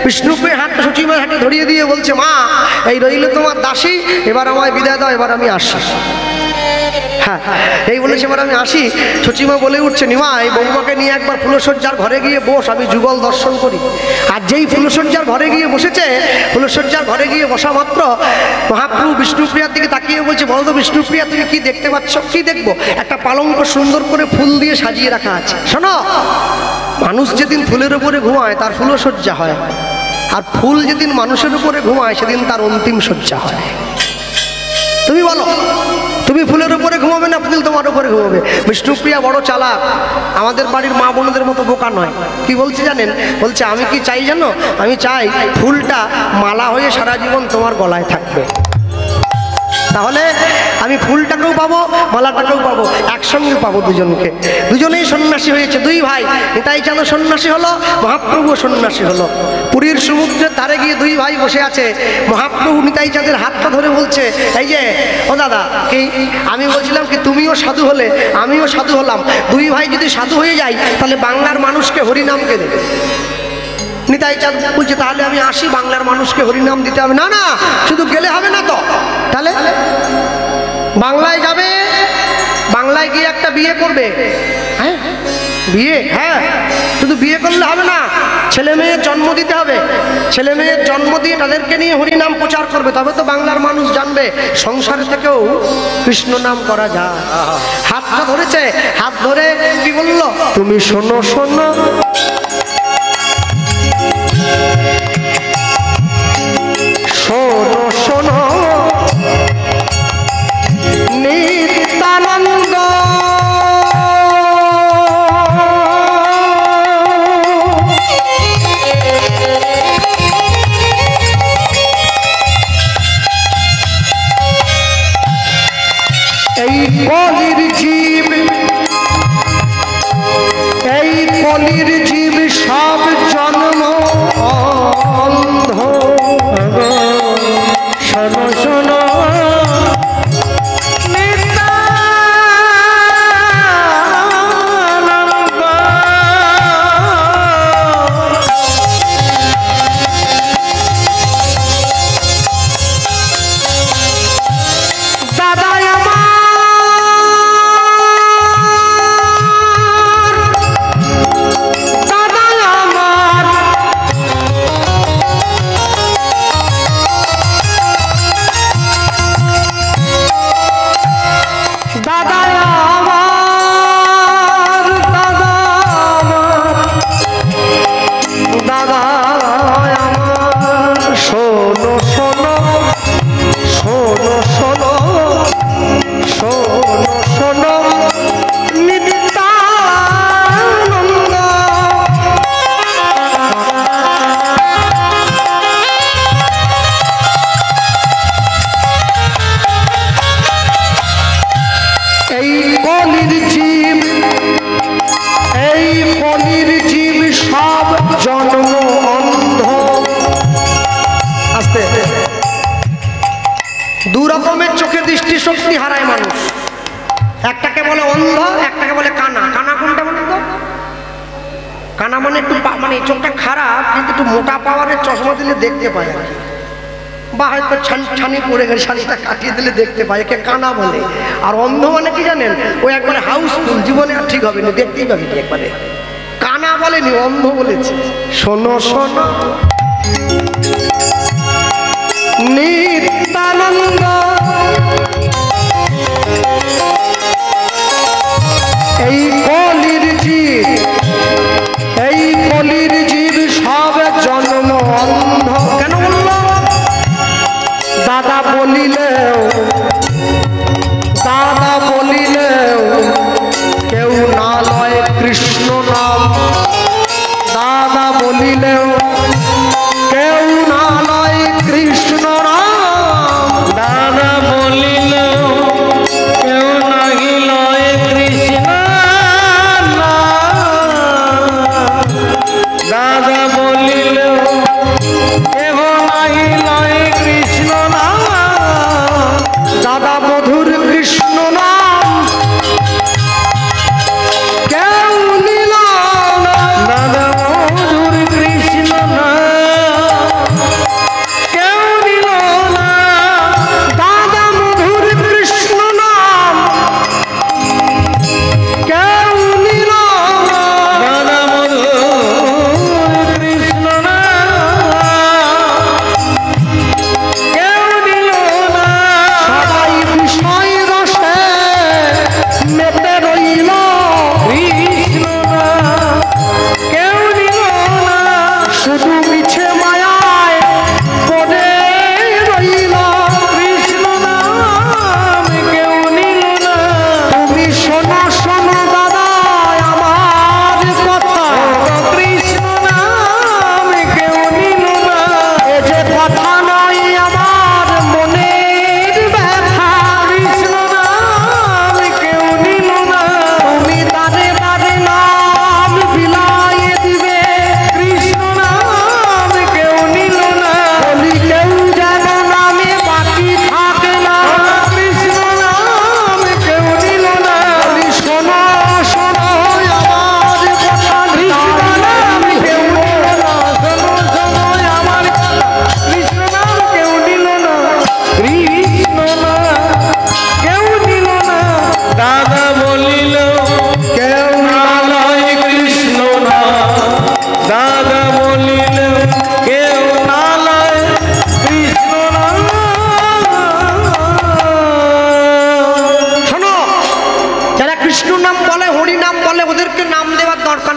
বিষ্ণুকে হাতটা সচিমার হাতে ধরিয়ে দিয়ে বলছে, মা এই রইল তোমার দাসী, এবার আমায় বিদায় দাও, এবার আমি আসি। হ্যাঁ এই বলেছে এবার আমি আসি। সচিমা বলে উঠছে, নিমাই বৌমাকে নিয়ে একবার ফুলশয্যার ঘরে গিয়ে বস, আমি যুগল দর্শন করি। আর যেই ফুলশয্যার ঘরে গিয়ে বসেছে, ফুলশয্যার ঘরে গিয়ে বসা মাত্র মহাপ্রভু বিষ্ণুপ্রিয়ার দিকে তাকিয়ে বলছে, বলো তো বিষ্ণুপ্রিয়া তুমি কি দেখতে পাচ্ছ? কি দেখবো? একটা পালঙ্ক সুন্দর করে ফুল দিয়ে সাজিয়ে রাখা আছে। শোনো, মানুষ যেদিন ফুলের উপরে ঘুমায় তার ফুলশয্যা হয়, আর ফুল যেদিন মানুষের উপরে ঘুমায় সেদিন তার অন্তিম শয্যা হয়। তুমি বলো, তুমি ফুলের উপরে ঘুমাবে না ফুল তোমার উপরে ঘুমাবে? বিষ্ণুপ্রিয়া বড় চালাক, আমাদের বাড়ির মা বোনদের মতো বোকা নয়। কি বলছে জানেন? বলছে আমি কি চাই জানো? আমি চাই ফুলটা মালা হয়ে সারা জীবন তোমার গলায় থাকবে। তাহলে আমি ফুলটাকেও পাবো, মালাটাকেও পাবো, একসঙ্গে পাবো দুজনকে। দুজনেই সন্ন্যাসী হয়েছে, দুই ভাই। নিতাই চাঁদ সন্ন্যাসী হলো, মহাপ্রভু সন্ন্যাসী হলো। পুরীর সমুদ্রের ধারে গিয়ে দুই ভাই বসে আছে। মহাপ্রভু নিতাই চাঁদের হাতটা ধরে বলছে, এই যে ও দাদা, কি আমি বলছিলাম কি তুমিও সাধু হলে আমিও সাধু হলাম, দুই ভাই যদি সাধু হয়ে যাই তাহলে বাংলার মানুষকে হরিনামকে দেবে। নিতাই চাঁদ বলছে, তাহলে আমি আসি, বাংলার মানুষকে হরিনাম দিতে হবে। না না, শুধু গেলে হবে না তো, তাহলে বাংলায় যাবে, বাংলায় গিয়ে একটা বিয়ে করবে। হ্যাঁ বিয়ে, হ্যাঁ শুধু বিয়ে করলে হবে না, ছেলে মেয়ের জন্ম দিতে হবে। ছেলে মেয়ের জন্ম দিয়ে তাদেরকে নিয়ে হরিনাম প্রচার করবে, তবে তো বাংলার মানুষ জানবে সংসার থেকেও কৃষ্ণ নাম করা যায়। হাতটা ধরেছে, হাত ধরে কি বলল, তুমি শোনো শোনো শোনো শোনো নিত্যানন্দ, এই কলির জীব, এই কলির জীব সব জন্ম অন্ধ। শোনো শোনো দু রকমের চোখে দৃষ্টিশক্তি হারায় মানুষ, একটাকে বলে অন্ধ, একটাকে বলে কানা। কানা কোনটা বলে তো? কানা মানে একটু মানে চোখটা খারাপ কিন্তু একটু মোটা পাওয়ারের চশমা দিলে দেখতে পায় আর কি, বা হয়তো ছানি পড়ে গেলে শাড়িটা কাটিয়ে দিলে দেখতে পায়, একে কানা বলে। আর অন্ধ মানে কি জানেন? ও একবারে হাউসফুল, জীবনে আর ঠিক হবে না, দেখতেই পাবি একবারে। কানা বলেনি, অন্ধ বলেছে। শোনো শোনো নিত্যানন্দ, এই কলির জীব, এই কলির জীব সব জন্ম অন্ধ। কেন বলল? দাদা বলিলেও, দাদা বলিলেও কেউ না লয় কৃষ্ণ নাম। দাদা বলিলেও কেউ না লয় কৃষ্ণ নাম। দাদা বলিলেও কেউ না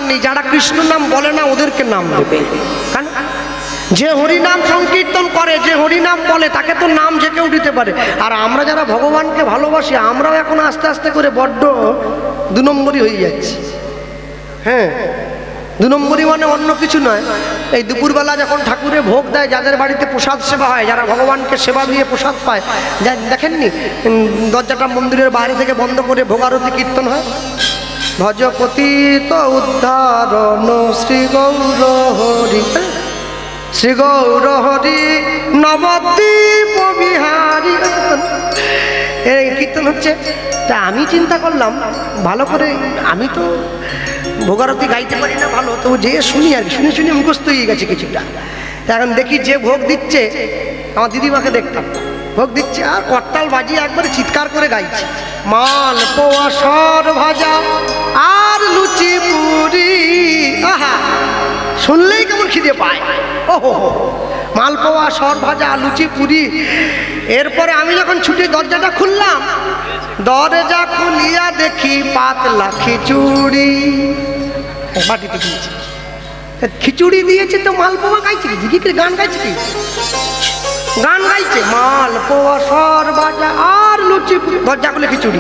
নেই, যারা কৃষ্ণ নাম বলে না ওদেরকে নাম দেবে। কেন? যে হরিনাম সংকীর্তন করে, যে হরিনাম বলে, তাকে তো নাম যে কেউ দিতে পারে। আর আমরা যারা ভগবানকে ভালোবাসি, আমরাও এখন আস্তে আস্তে করে বড্ড 2 নম্বরই হয়ে যাচ্ছি। হ্যাঁ, 2 নম্বরই মানে অন্য কিছু নয়। এই দুপুরবেলা যখন ঠাকুরে ভোগ দেয়, যাদের বাড়িতে প্রসাদ সেবা হয়, যারা ভগবানকে সেবা দিয়ে প্রসাদ পায়, দেখেননি দরজাটা মন্দিরের বাইরে থেকে বন্ধ করে ভোগারতি কীর্তন হয়, ভজ পতিত উদ্ধারণ শ্রী গৌর হরি, শ্রী গৌর হরি নবদ্বীপ বিহারী, এই কীর্তন হচ্ছে। তা আমি চিন্তা করলাম ভালো করে, আমি তো ভোগারতি গাইতে পারি না ভালো, তো যে শুনি আর শুনে শুনে মুখস্থ হয়ে গেছে কিছুটা। এখন দেখি যে ভোগ দিচ্ছে, আমার দিদিমাকে দেখতাম ভোগ দিচ্ছে আর করতাল বাজিয়ে একবারে চিৎকার করে গাইছে, মাল পোয়া সর ভাজা আর লুচি পুরি। আহা, শুনলেই কেমন খিদে পায়। ওহো, মালপোয়া সর ভাজা লুচি পুরি। এরপরে আমি যখন ছুটে দরজাটা খুললাম, দরজা খুলিয়া দেখি পাতলা খিচুড়ি বাটিতে দিয়েছে। খিচুড়ি দিয়েছে তো মালপোয়া গাইছে কি, গান গাইছে কি, গান গাইছে মালপোয়া সর ভাজা আর লুচি পুরি। দরজা খুলে খিচুড়ি,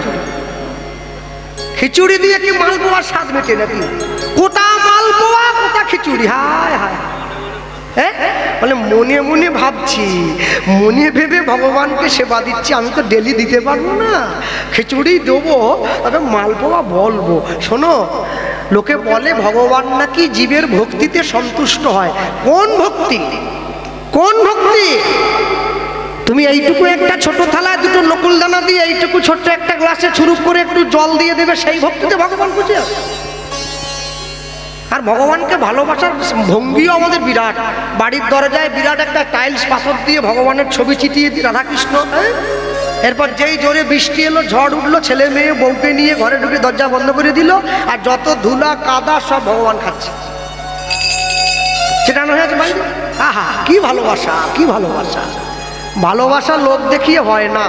খিচুড়ি দিয়ে কি মালপোয়ার স্বাদ মেটে নাকি? কোটা মালপোয়া কোটা খিচুড়ি। হায় হায়, বলে মনে মনে ভাবছি, মনে ভেবে ভগবানকে সেবা দিচ্ছি, আমি তো ডেলি দিতে পারবো না, খিচুড়ি দেবো তবে মালপোয়া বলবো। শোনো, লোকে বলে ভগবান নাকি জীবের ভক্তিতে সন্তুষ্ট হয়। কোন ভক্তি? কোন ভক্তি? তুমি এইটুকু একটা ছোট থালায় 2টো নকুল দানা দিয়ে এইটুকু ছোট্ট একটা গ্লাসে ছুরুপ করে একটু জল দিয়ে দেবে, সেই ভক্তিতে ভগবান খুশি হবে। আর ভগবানকে ভালোবাসার ভঙ্গিও আমাদের বিরাট। বাড়ির দরজায় বিরাট একটা টাইলস পাথর দিয়ে ভগবানের ছবি চিটিয়ে দিই, রাধাকৃষ্ণ। এরপর যেই জোরে বৃষ্টি এলো, ঝড় উঠলো, ছেলে মেয়ে বউকে নিয়ে ঘরে ঢুকে দরজা বন্ধ করে দিল, আর যত ধুলা কাদা সব ভগবান খাচ্ছে। সেটা নয় বাড়ি। আহা, কি ভালোবাসা, কি ভালোবাসা! ভালোবাসা লোক দেখিয়ে হয় না,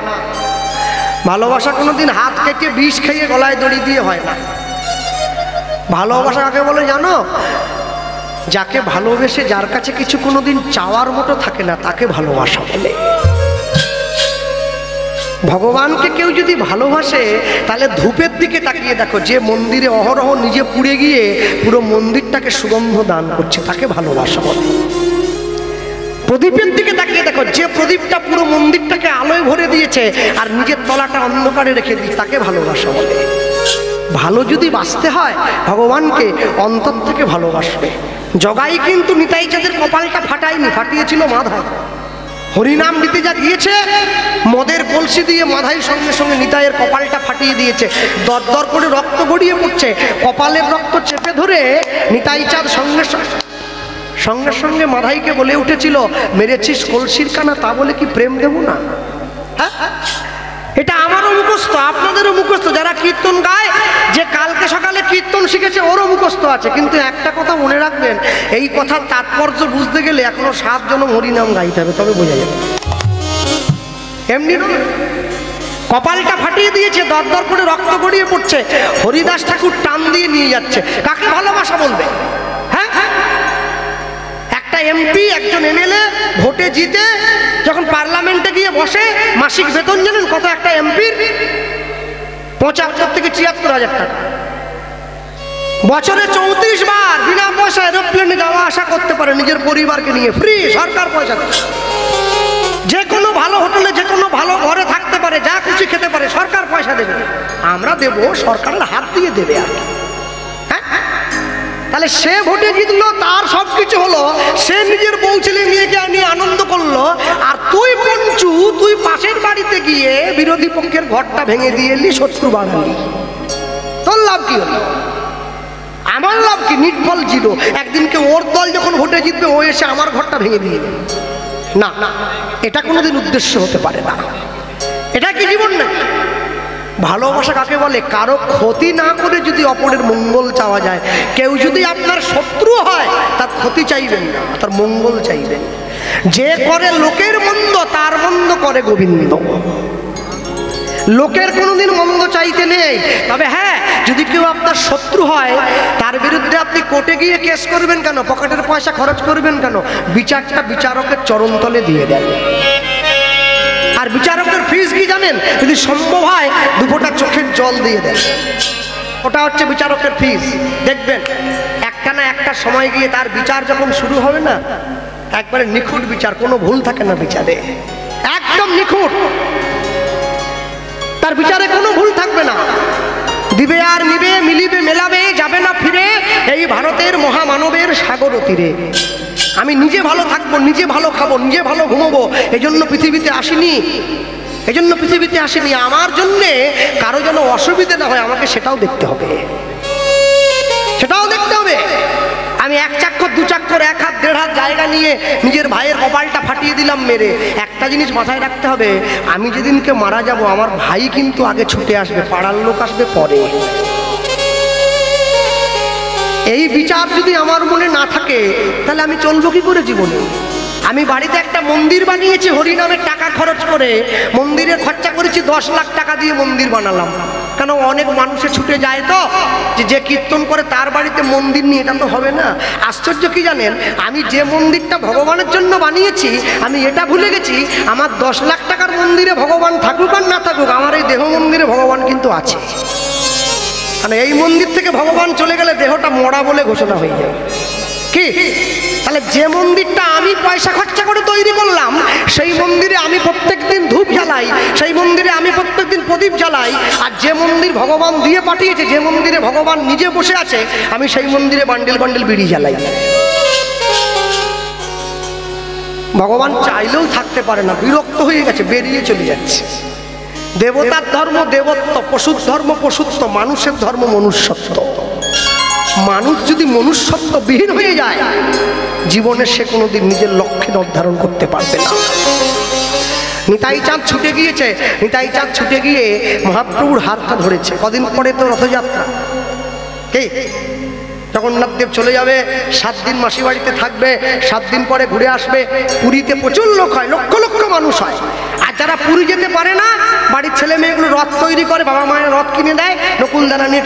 ভালোবাসা কোনোদিন হাত কেটে বিষ খেয়ে গলায় দড়ি দিয়ে হয় না। ভালোবাসা কাকে বলে জানো? যাকে ভালোবেসে যার কাছে কিছু কোনোদিন চাওয়ার মতো থাকে না, তাকে ভালোবাসা বলে। ভগবানকে কেউ যদি ভালোবাসে, তাহলে ধূপের দিকে তাকিয়ে দেখো, যে মন্দিরে অহরহ নিজে পুড়ে গিয়ে পুরো মন্দিরটাকে সুগন্ধ দান করছে, তাকে ভালোবাসা বলে। প্রদীপের দিকে তাকিয়ে দেখো, যে প্রদীপটা পুরো মন্দিরটাকে আলোয় ভরে দিয়েছে আর নিজের তলাটা অন্ধকারে রেখে দিয়েছে, তাকে ভালোবাসা বলে। ভালো যদি বাঁচতে হয়, ভগবানকে অন্তর থেকে ভালোবাসবে। জগাই কিন্তু নিতাই চাঁদের কপালটা ফাটায়নি, ফাটিয়েছিল মাধব। হরিনাম দিতে যা গিয়েছে, মদের কলসি দিয়ে মাধাই সঙ্গে সঙ্গে নিতাইয়ের কপালটা ফাটিয়ে দিয়েছে। দরদর করে রক্ত গড়িয়ে পড়ছে, কপালের রক্ত চেপে ধরে নিতাই চাঁদ সঙ্গে সঙ্গে সঙ্গে মাধাইকে বলে উঠেছিল, মেরেছিস কলসির কানা, তা বলে কি প্রেম দেব না? হ্যাঁ, এটা আমারও মুখস্থ, আপনাদেরও মুখস্থ। যারা কীর্তন গায়, যে কালকে সকালে কীর্তন শিখেছে, ওরও মুখস্থ আছে। কিন্তু একটা কথা মনে রাখবেন, এই কথার তাৎপর্য বুঝতে গেলে এখনো 7 জনম হরিনাম গাইতে হবে, তবে বোঝা যাবে। এমনি কপালটা ফাটিয়ে দিয়েছে, দরদর করে রক্ত গড়িয়ে পড়ছে। হরিদাস ঠাকুর টান দিয়ে নিয়ে যাচ্ছে। কাকে ভালোবাসা বলবে? হ্যাঁ, একটা এমপি, একজন এমএলএ ভোটে জিতে যখন পার্লামেন্টে গিয়ে বসে, মাসিক বেতন জানেন কত? একটা এমপির 75 থেকে 73,000 টাকা। বছরে 34 বার বিনা পয়সা এরোপ্লেনে যাওয়া আসা করতে পারে নিজের পরিবারকে নিয়ে, ফ্রি, সরকার পয়সা দেয়। যে কোনো ভালো হোটেলে, যে কোনো ভালো ঘরে থাকতে পারে, যা খুশি খেতে পারে, সরকার পয়সা দেবে। আমরা দেব, সরকারের হাত দিয়ে দেবে আর কি। হ্যাঁ, তাহলে সে ভোটে জিতলো, তার সব কিছু হলো, সে নিজের বউ ছেলে মেয়েকে নিয়ে আনন্দ করলো। আর তুই পঞ্চু, তুই পাশের বাড়িতে গিয়ে বিরোধী পক্ষের ঘরটা ভেঙে দিয়ে এলি, শত্রু বাড়ালি। তোর লাভ কি হলো? আমার লাভ কি? নিটফল 0। একদিনকে ওর দল যখন ভোটে জিতবে, ও এসে আমার ঘরটা ভেঙে দিয়ে দেবে। না, এটা কোনোদিন উদ্দেশ্য হতে পারে না। এটা কি জীবন না? ভালোবাসা কাকে বলে? কারো ক্ষতি না করে যদি অপরের মঙ্গল চাওয়া যায়। কেউ যদি আপনার শত্রু হয়, তার ক্ষতি চাইবেন না, তার মঙ্গল চাইবেন। যে করে লোকের মন্দ, তার মন্দ করে গোবিন্দ। লোকের কোনোদিন মন্দ চাইতে নেই। তবে হ্যাঁ, যদি কেউ আপনার শত্রু হয়, তার বিরুদ্ধে আপনি কোর্টে গিয়ে কেস করবেন কেন? পকেটের পয়সা খরচ করবেন কেন? বিচারটা বিচারকের চরণতলে দিয়ে দেন। আর বিচারকের ফিস কি জানেন? যদি সম্ভব হয় দুপোটা চোখের জল দিয়ে দেন। ওটা হচ্ছে বিচারকের ফিস। দেখবেন একটা না একটা সময় গিয়ে তার বিচার যখন শুরু হবে না, একবারে নিখুঁত বিচার, কোনো ভুল থাকে না বিচারে, একদম নিখুঁত। তার বিচারে কোনো ভুল থাকবে না। দিবে আর নিবে, মিলিবে মেলাবে, যাবে না ফিরে, এই ভারতের মহামানবের সাগর তীরে। আমি নিজে ভালো থাকবো, নিজে ভালো খাবো, নিজে ভালো ঘুমোবো, এজন্য পৃথিবীতে আসিনি। এজন্য পৃথিবীতে আসিনি আমার জন্যে কারো যেন অসুবিধা না হয়, আমাকে সেটাও দেখতে হবে, সেটাও দেখতে হবে। আমি এক চাক্কর দু চাক্কর, এক হাত দেড় হাত জায়গা নিয়ে নিজের ভাইয়ের কপালটা ফাটিয়ে দিলাম মেরে। একটা জিনিস মাথায় রাখতে হবে, আমি যেদিনকে মারা যাব আমার ভাই কিন্তু আগে ছুটে আসবে, পাড়ার লোক আসবে পরে। এই বিচার যদি আমার মনে না থাকে তাহলে আমি চলবো কি করে জীবনে? আমি বাড়িতে একটা মন্দির বানিয়েছি হরিনামের টাকা খরচ করে, মন্দিরে খরচা করেছি 10 লাখ টাকা দিয়ে মন্দির বানালাম। কেন? অনেক মানুষে ছুটে যায় তো, যে কীর্তন করে তার বাড়িতে মন্দির নিয়ে, এটা তো হবে না। আশ্চর্য কি জানেন, আমি যে মন্দিরটা ভগবানের জন্য বানিয়েছি আমি এটা ভুলে গেছি, আমার 10 লাখ টাকার মন্দিরে ভগবান থাকুক আর না থাকুক, আমার এই দেহ মন্দিরে ভগবান কিন্তু আছে। মানে এই মন্দির থেকে ভগবান চলে গেলে দেহটা মরা বলে ঘোষণা হয়ে যাবে। কি? তাহলে যে মন্দিরটা আমি পয়সা খরচা করে তৈরি করলাম, সেই মন্দিরে আমি প্রত্যেকদিন ধূপ জ্বালাই, সেই মন্দিরে আমি প্রত্যেকদিন প্রদীপ জ্বালাই। আর যে মন্দির ভগবান দিয়ে পাঠিয়েছে, যে মন্দিরে ভগবান নিজে বসে আছে, আমি সেই মন্দিরে বান্ডিল বান্ডিল বিড়ি জ্বালাই। ভগবান চাইলেও থাকতে পারে না, বিরক্ত হয়ে গেছে, বেরিয়ে চলে যাচ্ছে। দেবতার ধর্ম দেবত্ব, পশুর ধর্ম পশুত্ব, মানুষের ধর্ম মনুষ্যত্ব। মানুষ যদি মনুষ্যত্ব বিহীন হয়ে যায়, জীবনে সে কোনোদিন নিজের লক্ষ্যে নির্ধারণ করতে পারবে না। নিতাই চাঁদ ছুটে গিয়েছে, নিতাই চাঁদ ছুটে গিয়ে মহাপ্রভুর হাতটা ধরেছে। কদিন পরে তো রথযাত্রা, কে? জগন্নাথ দেব চলে যাবে, 7 দিন মাসি বাড়িতে থাকবে, 7 দিন পরে ঘুরে আসবে। পুরীতে প্রচুর লোক হয়, লক্ষ লক্ষ মানুষ হয়। আর যারা পুরী যেতে পারে না, বাড়ির ছেলে মেয়েগুলো রথ তৈরি করে, বাবা মায়ের রথ কিনে দেয়, নকুল দানা নিয়ে